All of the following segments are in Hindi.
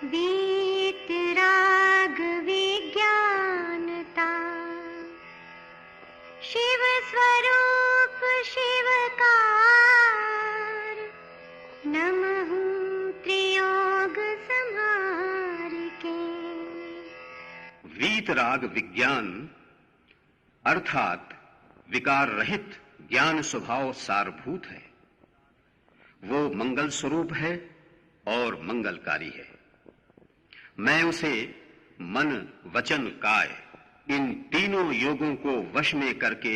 वीतराग विज्ञानता, शिव स्वरूप शिवकार, नमः त्रियोग संहार के। वीतराग विज्ञान अर्थात विकार रहित ज्ञान स्वभाव सारभूत है। वो मंगल स्वरूप है और मंगलकारी है। मैं उसे मन वचन काय इन तीनों योगों को वश में करके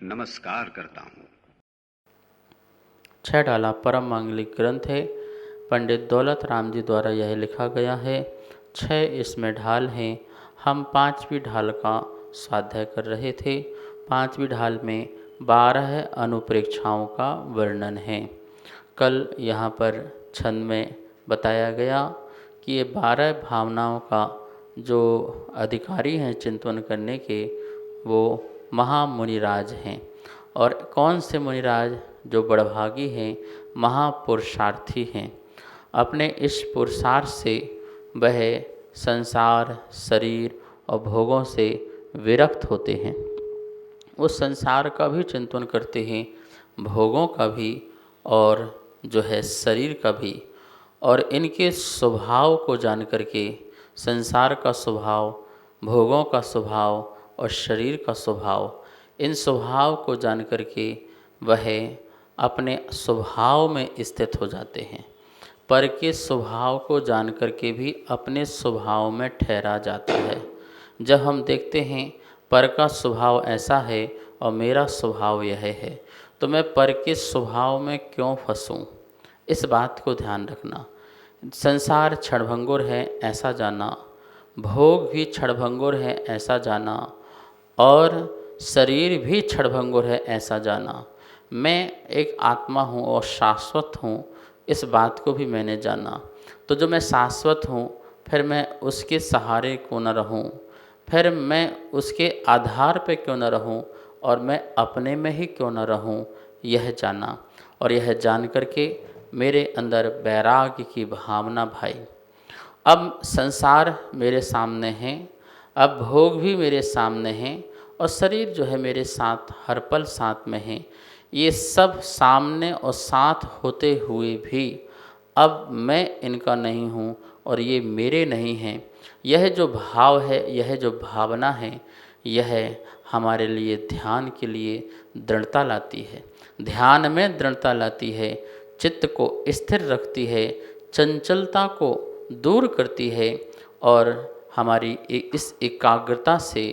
नमस्कार करता हूं। 6 डाला परम मांगलिक ग्रंथ है। पंडित दौलत राम जी द्वारा यह लिखा गया है। 6 इसमें ढाल हैं। हम 5वीं ढाल का स्वाध्याय कर रहे थे। 5वीं ढाल में 12 अनुप्रेक्षाओं का वर्णन है। कल यहाँ पर छंद में बताया गया कि ये 12 भावनाओं का जो अधिकारी हैं चिंतन करने के, वो महामुनिराज हैं। और कौन से मुनिराज? जो बड़भागी हैं, महापुरुषार्थी हैं। अपने इस पुरुषार्थ से वह संसार, शरीर और भोगों से विरक्त होते हैं। उस संसार का भी चिंतन करते हैं, भोगों का भी और जो है शरीर का भी। और इनके स्वभाव को जान करके, संसार का स्वभाव, भोगों का स्वभाव और शरीर का स्वभाव, इन स्वभाव को जान करके वह अपने स्वभाव में स्थित हो जाते हैं। पर के स्वभाव को जान करके भी अपने स्वभाव में ठहरा जाता है। जब हम देखते हैं पर का स्वभाव ऐसा है और मेरा स्वभाव यह है, तो मैं पर के स्वभाव में क्यों फंसूं? इस बात को ध्यान रखना। संसार क्षणभंगुर है ऐसा जाना, भोग भी क्षणभंगुर है ऐसा जाना, और शरीर भी क्षणभंगुर है ऐसा जाना। मैं एक आत्मा हूँ और शाश्वत हूँ, इस बात को भी मैंने जाना। तो जो मैं शाश्वत हूँ, फिर मैं उसके सहारे क्यों न रहूँ, फिर मैं उसके आधार पे क्यों न रहूं, और मैं अपने में ही क्यों न रहूं, यह जाना। और यह जान करके मेरे अंदर वैराग्य की भावना भाई। अब संसार मेरे सामने है, अब भोग भी मेरे सामने हैं, और शरीर जो है मेरे साथ हर पल साथ में है। ये सब सामने और साथ होते हुए भी अब मैं इनका नहीं हूँ और ये मेरे नहीं हैं। यह जो भाव है, यह जो भावना है, यह हमारे लिए ध्यान के लिए दृढ़ता लाती है। ध्यान में दृढ़ता लाती है, चित्त को स्थिर रखती है, चंचलता को दूर करती है, और हमारी इस एकाग्रता से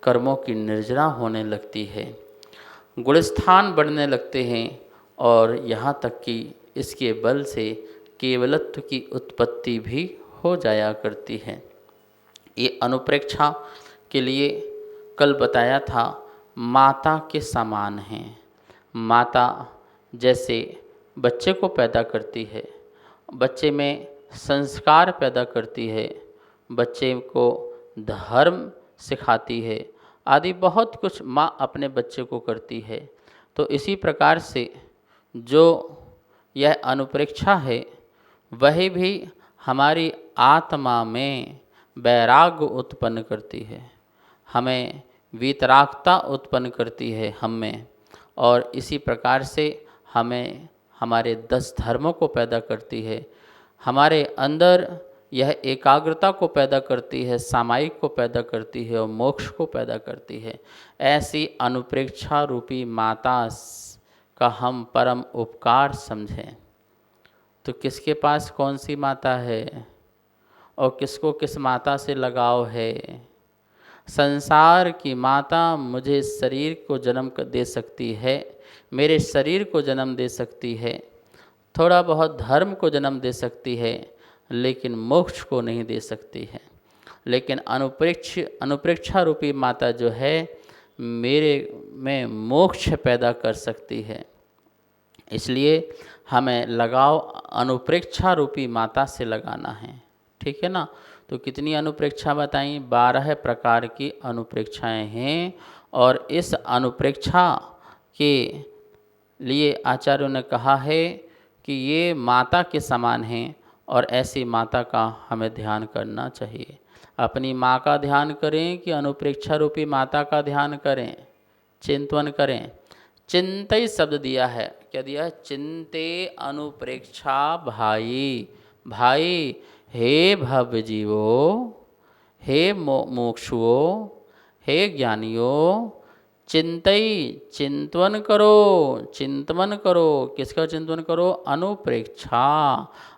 कर्मों की निर्जरा होने लगती है, गुणस्थान बढ़ने लगते हैं, और यहाँ तक कि इसके बल से केवलत्व की उत्पत्ति भी हो जाया करती है। ये अनुप्रेक्षा के लिए कल बताया था, माता के समान हैं। माता जैसे बच्चे को पैदा करती है, बच्चे में संस्कार पैदा करती है, बच्चे को धर्म सिखाती है, आदि बहुत कुछ माँ अपने बच्चे को करती है। तो इसी प्रकार से जो यह अनुप्रेक्षा है, वह भी हमारी आत्मा में वैराग्य उत्पन्न करती है, हमें वीतरागता उत्पन्न करती है हम में, और इसी प्रकार से हमें हमारे 10 धर्मों को पैदा करती है, हमारे अंदर यह एकाग्रता को पैदा करती है, सामायिक को पैदा करती है और मोक्ष को पैदा करती है। ऐसी अनुप्रेक्षा रूपी माता का हम परम उपकार समझें। तो किसके पास कौन सी माता है और किसको किस माता से लगाव है? संसार की माता मुझे शरीर को जन्म दे सकती है, मेरे शरीर को जन्म दे सकती है, थोड़ा बहुत धर्म को जन्म दे सकती है, लेकिन मोक्ष को नहीं दे सकती है। लेकिन अनुप्रेक्षा रूपी माता जो है, मेरे में मोक्ष पैदा कर सकती है। इसलिए हमें लगाव अनुप्रेक्षा रूपी माता से लगाना है, ठीक है ना। तो कितनी अनुप्रेक्षा बताई? 12 प्रकार की अनुप्रेक्षाएं हैं, और इस अनुप्रेक्षा के लिए आचार्यों ने कहा है कि ये माता के समान हैं, और ऐसी माता का हमें ध्यान करना चाहिए। अपनी माँ का ध्यान करें कि अनुप्रेक्षा रूपी माता का ध्यान करें, चिंतन करें। चिंतई शब्द दिया है, क्या दिया है? चिंते अनुप्रेक्षा भाई। भाई हे भव्य जीवो, हे मोक्षुओ, हे ज्ञानियों, चिंतई चिंतवन करो, चिंतवन करो। किसका चिंतन करो? अनुप्रेक्षा,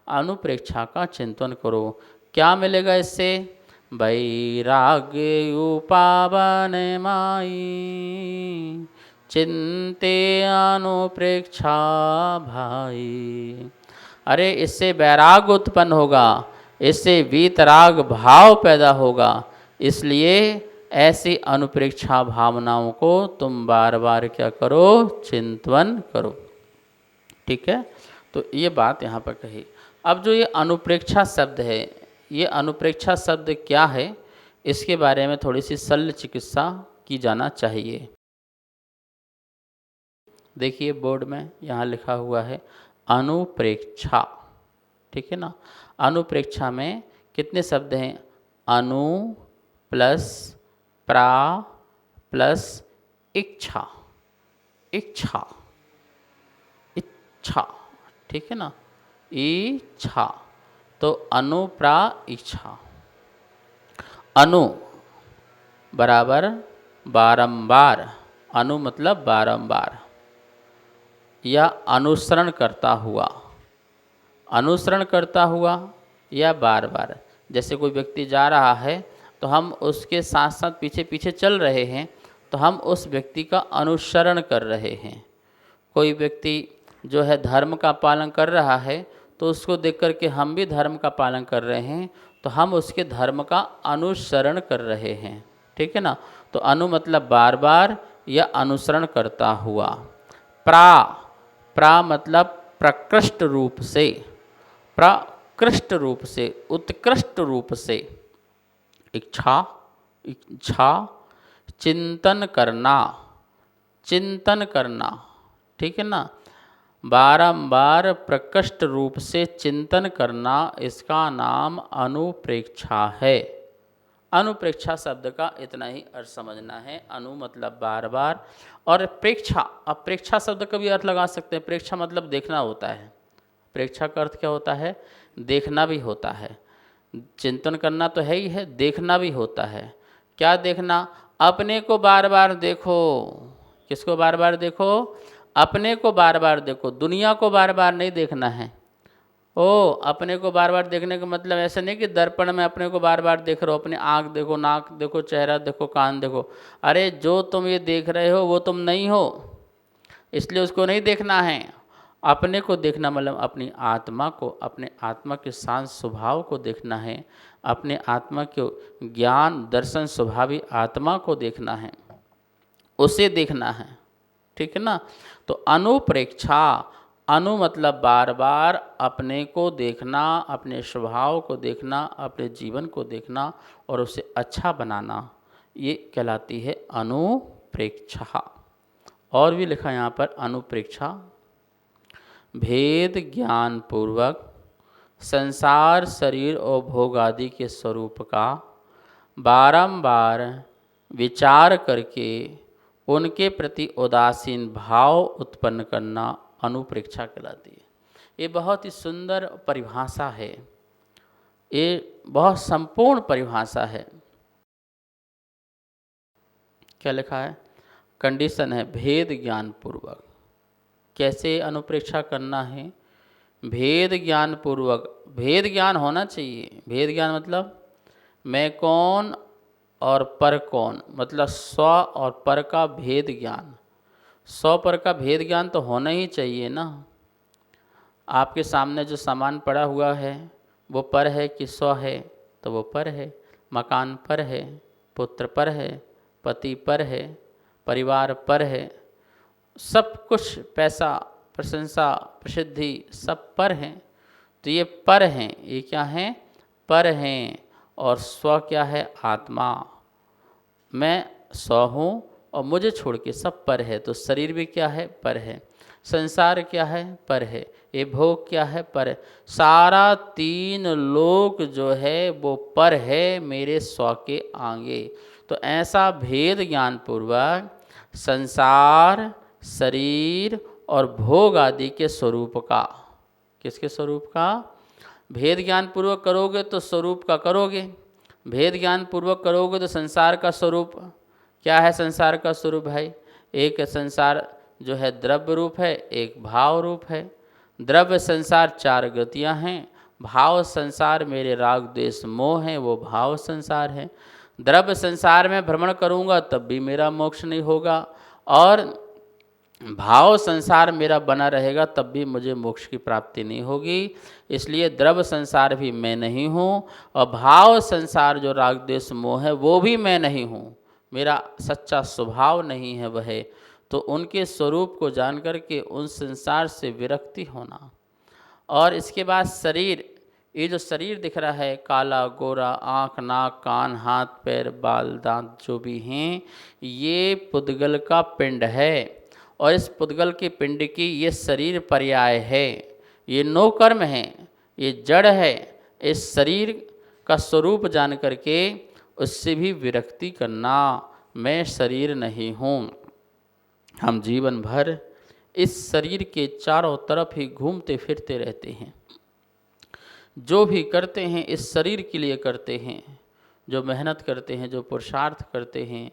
अनुप्रेक्षा का चिंतन करो। क्या मिलेगा इससे? वैराग्य उपावन माई, चिंते अनुप्रेक्षा भाई। अरे इससे वैराग उत्पन्न होगा, इससे वीतराग भाव पैदा होगा। इसलिए ऐसी अनुप्रेक्षा भावनाओं को तुम बार बार क्या करो? चिंतन करो। ठीक है, तो ये बात यहाँ पर कही। अब जो ये अनुप्रेक्षा शब्द है, ये अनुप्रेक्षा शब्द क्या है, इसके बारे में थोड़ी सी शल्य चिकित्सा की जाना चाहिए। देखिए बोर्ड में यहाँ लिखा हुआ है अनुप्रेक्षा, ठीक है ना। अनुप्रेक्षा में कितने शब्द हैं? अनु प्लस प्रा प्लस इच्छा, इच्छा, इच्छा, ठीक है ना, इच्छा। तो अनुप्रा इच्छा। अनु बराबर बारंबार, अनु मतलब बारंबार, या अनुसरण करता हुआ, अनुसरण करता हुआ या बार बार। जैसे कोई व्यक्ति जा रहा है तो हम उसके साथ साथ पीछे पीछे चल रहे हैं, तो हम उस व्यक्ति का अनुसरण कर रहे हैं। कोई व्यक्ति जो है धर्म का पालन कर रहा है तो उसको देख कर के हम भी धर्म का पालन कर रहे हैं, तो हम उसके धर्म का अनुसरण कर रहे हैं। ठीक है ना। तो अनु मतलब बार बार या अनुसरण करता हुआ। प्रा, प्रा मतलब प्रकृष्ट रूप से, प्रकृष्ट रूप से, उत्कृष्ट रूप से। इच्छा, इच्छा, चिंतन करना, चिंतन करना, ठीक है ना। बारंबार प्रकृष्ट रूप से चिंतन करना, इसका नाम अनुप्रेक्षा है। अनुप्रेक्षा शब्द का इतना ही अर्थ समझना है। अनु मतलब बार बार, और प्रेक्षा, अब प्रेक्षा शब्द का भी अर्थ लगा सकते हैं। प्रेक्षा मतलब देखना होता है। प्रेक्षा का अर्थ क्या होता है? देखना भी होता है। चिंतन करना तो है ही है, देखना भी होता है। क्या देखना? अपने को बार बार देखो। किसको बार बार देखो? अपने को बार बार देखो, दुनिया को बार बार नहीं देखना है। ओ, अपने को बार बार देखने का मतलब ऐसा नहीं कि दर्पण में अपने को बार बार देख रहे हो। अपने आँख देखो, नाक देखो, चेहरा देखो, कान देखो। अरे जो तुम ये देख रहे हो वो तुम नहीं हो, इसलिए उसको नहीं देखना है। अपने को देखना मतलब अपनी आत्मा को, अपने आत्मा के शांत स्वभाव को देखना है। अपने आत्मा के ज्ञान दर्शन स्वभावी आत्मा को देखना है, उसे देखना है। ठीक है ना। तो अनुप्रेक्षा, अनु मतलब बार बार अपने को देखना, अपने स्वभाव को देखना, अपने जीवन को देखना और उसे अच्छा बनाना, ये कहलाती है अनुप्रेक्षा। और भी लिखा यहाँ पर अनुप्रेक्षा, भेद ज्ञान पूर्वक संसार शरीर और भोग आदि के स्वरूप का बारंबार विचार करके उनके प्रति उदासीन भाव उत्पन्न करना अनुप्रेक्षा कहलाती है। ये बहुत ही सुंदर परिभाषा है, ये बहुत संपूर्ण परिभाषा है। क्या लिखा है? कंडीशन है भेद ज्ञान पूर्वक। कैसे अनुप्रेक्षा करना है? भेद ज्ञान पूर्वक। भेद ज्ञान होना चाहिए। भेद ज्ञान मतलब मैं कौन और पर कौन, मतलब स्व और पर का भेद ज्ञान। स्व पर का भेद ज्ञान तो होना ही चाहिए ना। आपके सामने जो सामान पड़ा हुआ है वो पर है कि स्व है? तो वो पर है। मकान पर है, पुत्र पर है, पति पर है, परिवार पर है, सब कुछ, पैसा, प्रशंसा, प्रसिद्धि सब पर हैं। तो ये पर हैं, ये क्या हैं? पर हैं। और स्व क्या है? आत्मा। मैं स्व हूँ और मुझे छोड़ के सब पर है। तो शरीर भी क्या है? पर है। संसार क्या है? पर है। ये भोग क्या है? पर है। सारा तीन लोक जो है वो पर है मेरे स्व के आगे। तो ऐसा भेद ज्ञान पूर्वक संसार, शरीर और भोग आदि के स्वरूप का, किसके स्वरूप का? भेद ज्ञान पूर्वक करोगे तो स्वरूप का करोगे, भेद ज्ञान पूर्वक करोगे तो संसार का स्वरूप क्या है? संसार का स्वरूप है, एक संसार जो है द्रव्य रूप है, एक भाव रूप है। द्रव्य संसार चार गतियां हैं, भाव संसार मेरे राग द्वेष मोह है, वो भाव संसार है। द्रव्य संसार में भ्रमण करूंगा तब भी मेरा मोक्ष नहीं होगा, और भाव संसार मेरा बना रहेगा तब भी मुझे मोक्ष की प्राप्ति नहीं होगी। इसलिए द्रव्य संसार भी मैं नहीं हूँ, और भाव संसार जो राग द्वेष मोह है वो भी मैं नहीं हूँ, मेरा सच्चा स्वभाव नहीं है वह। तो उनके स्वरूप को जान करके उन संसार से विरक्ति होना। और इसके बाद शरीर, ये जो शरीर दिख रहा है, काला गोरा, आँख नाक कान हाथ पैर बाल दांत जो भी हैं, ये पुद्गल का पिंड है। और इस पुद्गल के पिंड की ये शरीर पर्याय है, ये नौ कर्म है, ये जड़ है। इस शरीर का स्वरूप जान करके उससे भी विरक्ति करना, मैं शरीर नहीं हूँ। हम जीवन भर इस शरीर के चारों तरफ ही घूमते फिरते रहते हैं। जो भी करते हैं इस शरीर के लिए करते हैं, जो मेहनत करते हैं, जो पुरुषार्थ करते हैं,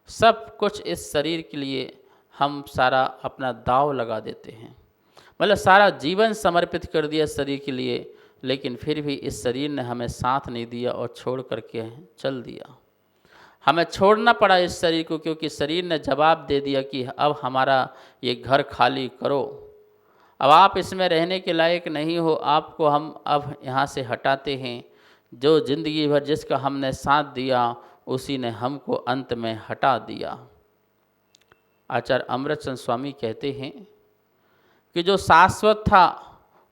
सब कुछ इस शरीर के लिए हम सारा अपना दाव लगा देते हैं। मतलब सारा जीवन समर्पित कर दिया शरीर के लिए, लेकिन फिर भी इस शरीर ने हमें साथ नहीं दिया और छोड़ करके चल दिया। हमें छोड़ना पड़ा इस शरीर को, क्योंकि शरीर ने जवाब दे दिया कि अब हमारा ये घर खाली करो, अब आप इसमें रहने के लायक नहीं हो, आपको हम अब यहाँ से हटाते हैं। जो जिंदगी भर जिसका हमने साथ दिया उसी ने हमको अंत में हटा दिया। आचार्य अमृतचंद स्वामी कहते हैं कि जो शाश्वत था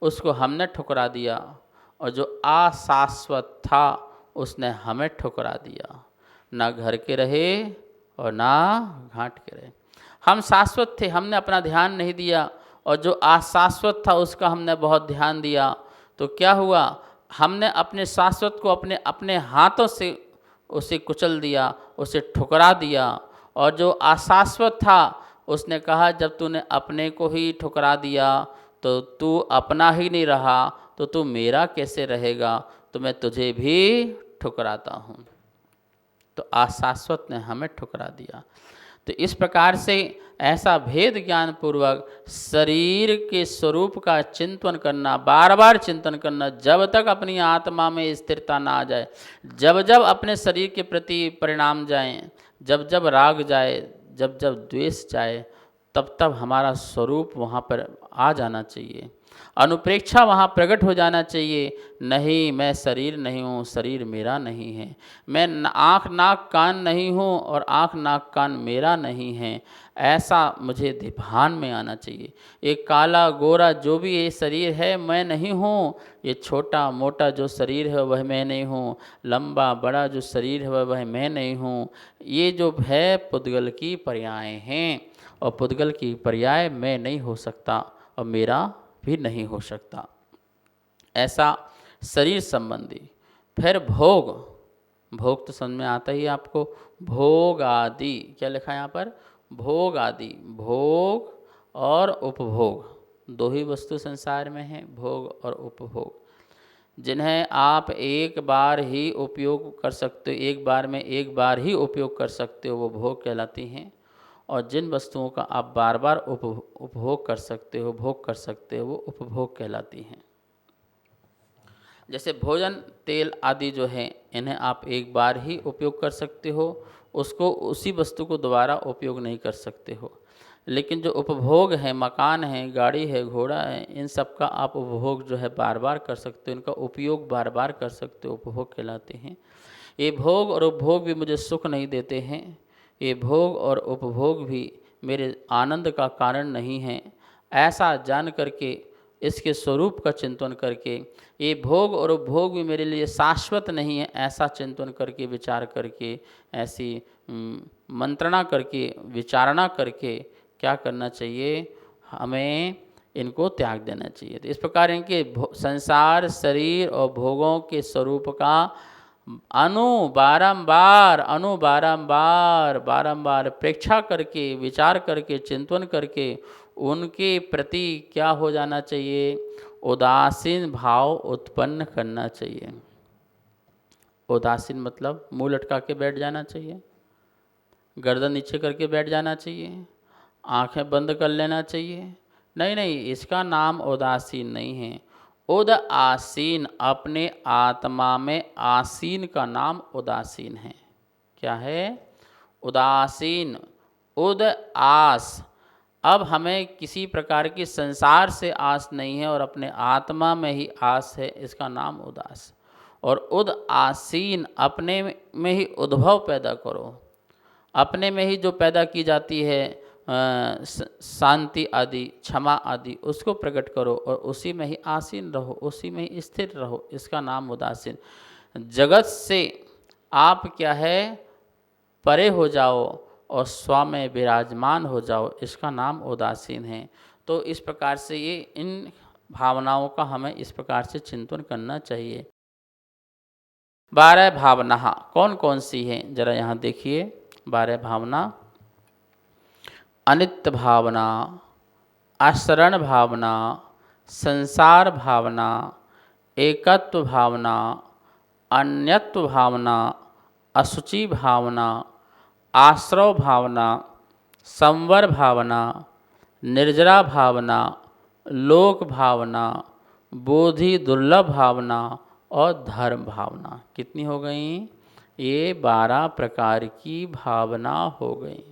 उसको हमने ठुकरा दिया, और जो अशाश्वत था उसने हमें ठुकरा दिया। ना घर के रहे और ना घाट के रहे। हम शाश्वत थे, हमने अपना ध्यान नहीं दिया, और जो अशाश्वत था उसका हमने बहुत ध्यान दिया। तो क्या हुआ? हमने अपने शाश्वत को अपने अपने हाथों से उसे कुचल दिया, उसे ठुकरा दिया। और जो अशाश्वत था उसने कहा जब तूने अपने को ही ठुकरा दिया तो तू अपना ही नहीं रहा, तो तू मेरा कैसे रहेगा? तो मैं तुझे भी ठुकराता हूँ। तो अशाश्वत ने हमें ठुकरा दिया। तो इस प्रकार से ऐसा भेद ज्ञान पूर्वक शरीर के स्वरूप का चिंतन करना, बार बार चिंतन करना, जब तक अपनी आत्मा में स्थिरता ना आ जाए, जब जब अपने शरीर के प्रति परिणाम जाएं, जब जब राग जाए, जब जब द्वेष जाए, तब तब हमारा स्वरूप वहाँ पर आ जाना चाहिए, अनुप्रेक्षा वहाँ प्रकट हो जाना चाहिए। नहीं, मैं शरीर नहीं हूँ, शरीर मेरा नहीं है। मैं आँख नाक कान नहीं हूँ और आँख नाक कान मेरा नहीं है, ऐसा मुझे भान में आना चाहिए। ये काला गोरा जो भी ये शरीर है मैं नहीं हूँ, ये छोटा मोटा जो शरीर है वह मैं नहीं हूँ, लंबा बड़ा जो शरीर है वह मैं नहीं हूँ। ये जो है पुद्गल की पर्याय हैं, और पुद्गल की पर्याय मैं नहीं हो सकता और मेरा भी नहीं हो सकता। ऐसा शरीर संबंधी। फिर भोग, भोग तो समझ में आता ही आपको। भोग आदि, क्या लिखा है यहाँ पर? भोग आदि। भोग और उपभोग दो ही वस्तु संसार में हैं, भोग और उपभोग, जिन्हें आप एक बार ही उपयोग कर सकते हो, एक बार में एक बार ही उपयोग कर सकते हो, वो भोग कहलाती हैं। और जिन वस्तुओं का आप बार बार उपभोग कर सकते हो, भोग कर सकते हो, वो उपभोग कहलाती हैं। जैसे भोजन, तेल आदि जो हैं, इन्हें आप एक बार ही उपयोग कर सकते हो, उसको उसी वस्तु को दोबारा उपयोग नहीं कर सकते हो। लेकिन जो उपभोग है, मकान है, गाड़ी है, घोड़ा है, इन सब का आप उपभोग जो है बार बार कर सकते हो, इनका उपयोग बार बार कर सकते हो, उपभोग कहलाते हैं। ये भोग और उपभोग भी मुझे सुख नहीं देते हैं, ये भोग और उपभोग भी मेरे आनंद का कारण नहीं है। ऐसा जान करके इसके स्वरूप का चिंतन करके, ये भोग और उपभोग भी मेरे लिए शाश्वत नहीं है, ऐसा चिंतन करके, विचार करके, ऐसी मंत्रणा करके, विचारणा करके क्या करना चाहिए, हमें इनको त्याग देना चाहिए। तो इस प्रकार इनके संसार, शरीर और भोगों के स्वरूप का बारंबार प्रेक्षा करके, विचार करके, चिंतन करके उनके प्रति क्या हो जाना चाहिए, उदासीन भाव उत्पन्न करना चाहिए। उदासीन मतलब मुंह लटका के बैठ जाना चाहिए, गर्दन नीचे करके बैठ जाना चाहिए, आंखें बंद कर लेना चाहिए। नहीं, इसका नाम उदासीन नहीं है। उदासीन, अपने आत्मा में आसीन का नाम उदासीन है। क्या है? उदासीन, उदास। अब हमें किसी प्रकार की संसार से आस नहीं है और अपने आत्मा में ही आस है, इसका नाम उदास। और उदासीन, अपने में ही उद्भव पैदा करो, अपने में ही जो पैदा की जाती है शांति आदि, क्षमा आदि, उसको प्रकट करो और उसी में ही आसीन रहो, उसी में ही स्थिर रहो, इसका नाम उदासीन। जगत से आप क्या है, परे हो जाओ और स्व में विराजमान हो जाओ, इसका नाम उदासीन है। तो इस प्रकार से ये इन भावनाओं का हमें इस प्रकार से चिंतन करना चाहिए। 12 भावना कौन कौन सी हैं, जरा यहाँ देखिए। 12 भावना: अनित्य भावना, आश्रण भावना, संसार भावना, एकत्व भावना, अन्यत्व भावना, असुचि भावना, आश्रव भावना, संवर भावना, निर्जरा भावना, लोक भावना, बोधि दुर्लभ भावना और धर्म भावना। कितनी हो गई? ये 12 प्रकार की भावना हो गई।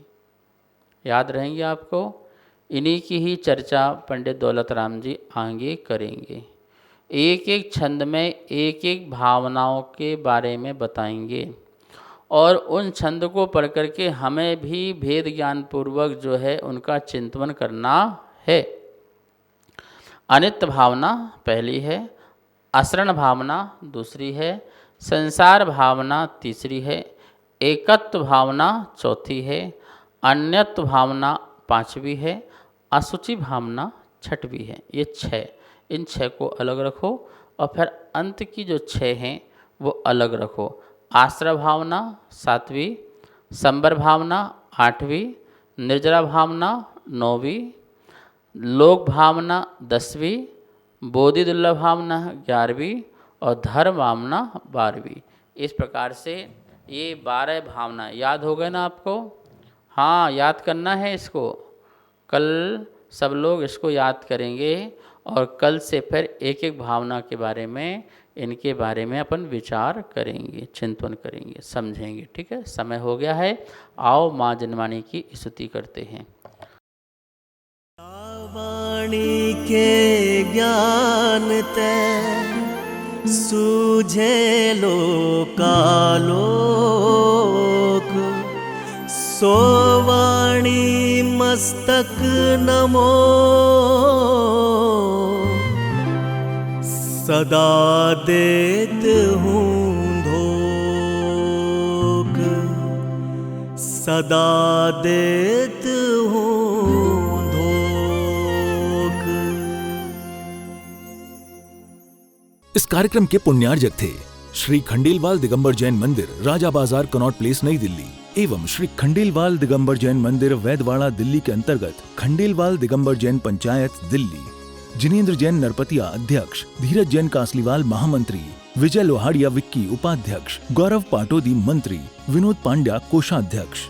याद रहेंगे आपको। इन्हीं की ही चर्चा पंडित दौलत राम जी आगे करेंगे। एक एक छंद में एक एक भावनाओं के बारे में बताएंगे और उन छंद को पढ़ करके हमें भी भेद ज्ञान पूर्वक जो है उनका चिंतन करना है। अनित्य भावना पहली है, आश्रण भावना दूसरी है, संसार भावना तीसरी है, एकत्व भावना चौथी है, अन्यत्व भावना पांचवी है, असुचि भावना छठवीं है। ये 6, इन 6 को अलग रखो और फिर अंत की जो 6 हैं वो अलग रखो। आश्रय भावना 7वीं, संवर भावना 8वीं, निर्जरा भावना 9वीं, लोक भावना 10वीं, बोधि दुर्लभ भावना 11वीं और धर्म भावना 12वीं। इस प्रकार से ये 12 भावना याद हो गए ना आपको? हाँ, याद करना है इसको। कल सब लोग इसको याद करेंगे और कल से फिर एक एक भावना के बारे में, इनके बारे में अपन विचार करेंगे, चिंतन करेंगे, समझेंगे। ठीक है, समय हो गया है। आओ माँ जनवाणी की स्तुति करते हैं। वाणी के ज्ञान ते सूझे लोकालोक, सो वाणी मस्तक नमो, सदा देत हूँ धोख, सदा देत हूँ धोख। इस कार्यक्रम के पुण्यार्जक थे श्री खंडेलवाल दिगंबर जैन मंदिर, राजा बाजार, कनॉट प्लेस, नई दिल्ली, एवं श्री खंडेलवाल दिगंबर जैन मंदिर, वैदवाड़ा, दिल्ली के अंतर्गत खंडेलवाल दिगंबर जैन पंचायत, दिल्ली। जिनेंद्र जैन नरपतिया अध्यक्ष, धीरज जैन कासलीवाल महामंत्री, विजय लोहाड़िया विक्की उपाध्यक्ष, गौरव पाटोदी मंत्री, विनोद पांड्या कोषाध्यक्ष।